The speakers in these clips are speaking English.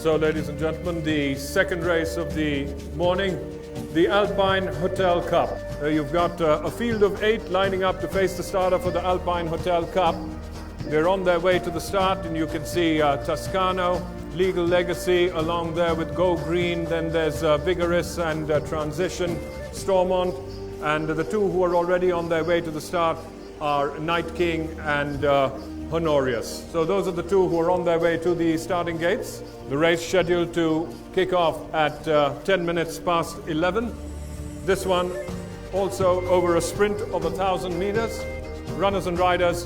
So, ladies and gentlemen, the second race of the morning, the Alpine Hotel Cup. You've got a field of 8 lining up to face the starter for the Alpine Hotel Cup. They're on their way to the start, and you can see Toscano, Legal Legacy along there with Go Green. Then there's Vigorous and Transition, Stormont. And the two who are already on their way to the start are Night King and Honorius. So those are the two who are on their way to the starting gates. The race scheduled to kick off at 10 minutes past 11. This one also over a sprint of 1,000 meters. Runners and riders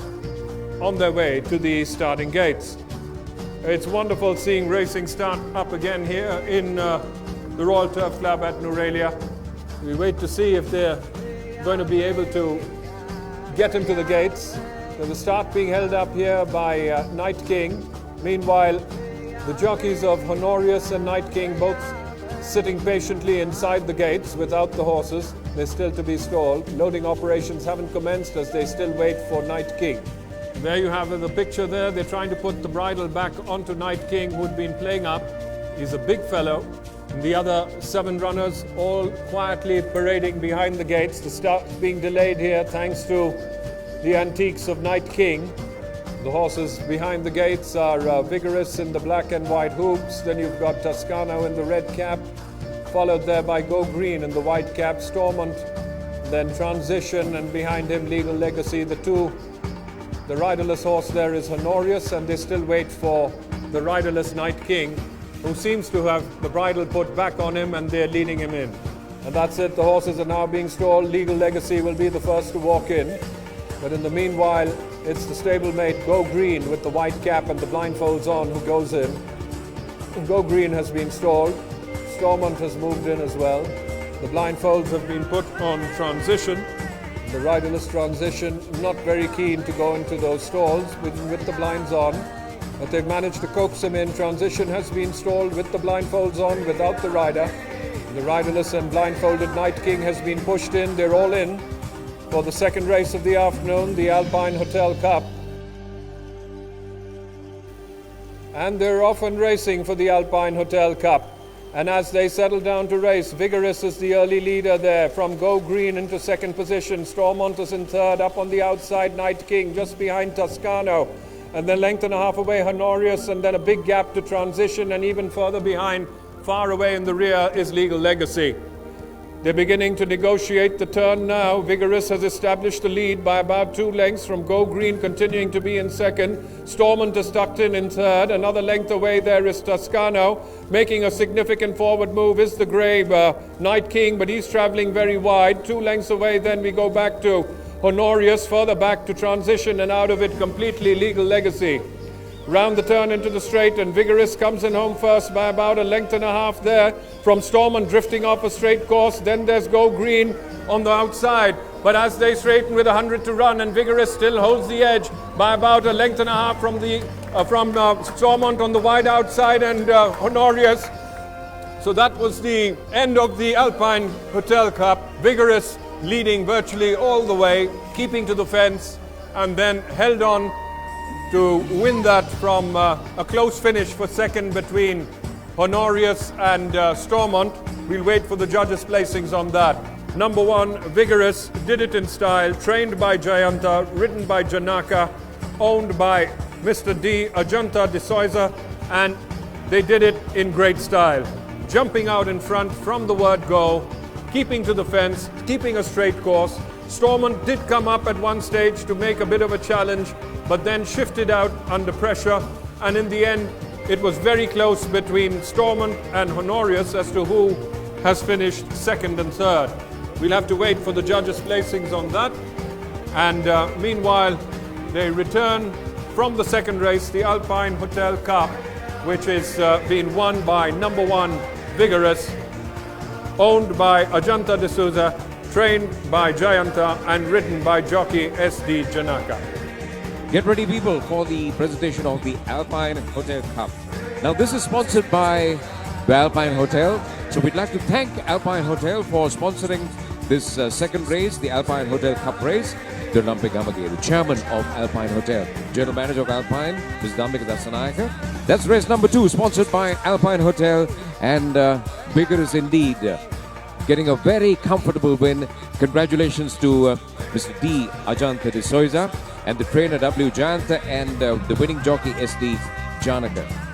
on their way to the starting gates. It's wonderful seeing racing start up again here in the Royal Turf Club at Nurelia. We wait to see if they're going to be able to get him to the gates. So the start being held up here by Night King. Meanwhile, the jockeys of Honorius and Night King both sitting patiently inside the gates without the horses. They're still to be stalled. Loading operations haven't commenced as they still wait for Night King. There you have the picture there. They're trying to put the bridle back onto Night King, who'd been playing up. He's a big fellow. And the other 7 runners all quietly parading behind the gates. The start being delayed here thanks to the antiques of Night King. The horses behind the gates are Vigorous in the black and white hoops. Then you've got Toscano in the red cap, followed there by Go Green in the white cap, Stormont, then Transition, and behind him Legal Legacy. The riderless horse there is Honorius, and they still wait for the riderless Night King, who seems to have the bridle put back on him, and they're leading him in. And that's it, the horses are now being stalled. Legal Legacy will be the first to walk in. But in the meanwhile, it's the stablemate Go Green with the white cap and the blindfolds on who goes in. Go Green has been stalled. Stormont has moved in as well. The blindfolds have been put on Transition. The riderless Transition, not very keen to go into those stalls with the blinds on. But they've managed to coax him in. Transition has been stalled with the blindfolds on without the rider. The riderless and blindfolded Night King has been pushed in. They're all in for the second race of the afternoon, the Alpine Hotel Cup. And they're off and racing for the Alpine Hotel Cup. And as they settle down to race, Vigorous is the early leader there from Go Green into second position. Stormont is in third, up on the outside, Night King just behind Toscano. And then length and a half away, Honorius, and then a big gap to Transition, and even further behind, far away in the rear, is Legal Legacy. They're beginning to negotiate the turn now. Vigorous has established the lead by about 2 lengths from Go Green, continuing to be in second. Stormont is tucked in third. Another length away there is Toscano. Making a significant forward move is the grey Night King, but he's travelling very wide. 2 lengths away, then we go back to Honorius, further back to Transition, and out of it completely Legal Legacy. Round the turn into the straight, and Vigorous comes in home first by about 1.5 lengths there from Stormont, drifting off a straight course. Then there's Go Green on the outside, but as they straighten with 100 to run, and Vigorous still holds the edge by about 1.5 lengths from Stormont on the wide outside, and Honorius. So that was the end of the Alpine Hotel Cup. Vigorous leading virtually all the way, keeping to the fence, and then held on to win that from a close finish for second between Honorius and Stormont. We'll wait for the judges' placings on that. Number 1, Vigorous, did it in style, trained by Jayanta, ridden by Janaka, owned by Mr. D. Ajanta de Souza, and they did it in great style. Jumping out in front from the word go, keeping to the fence, keeping a straight course. Stormont did come up at one stage to make a bit of a challenge, but then shifted out under pressure, and in the end it was very close between Stormont and Honorius as to who has finished second and third. We'll have to wait for the judges' placings on that, and meanwhile they return from the second race, the Alpine Hotel Cup, which is being won by number 1 Vigorous, owned by Ajanta de Souza, trained by Jayanta, and ridden by jockey S.D. Janaka. Get ready, people, for the presentation of the Alpine Hotel Cup. Now, this is sponsored by the Alpine Hotel. So we'd like to thank Alpine Hotel for sponsoring this second race, the Alpine Hotel Cup race. Dirlambe Gamage, the chairman of Alpine Hotel. General manager of Alpine, Ms. Dambika Dasanayaka. That's race number 2, sponsored by Alpine Hotel, and vigorous indeed. Getting a very comfortable win. Congratulations to Mr. D. Ajanta de Souza and the trainer W. Jayanta and the winning jockey SD Janaka.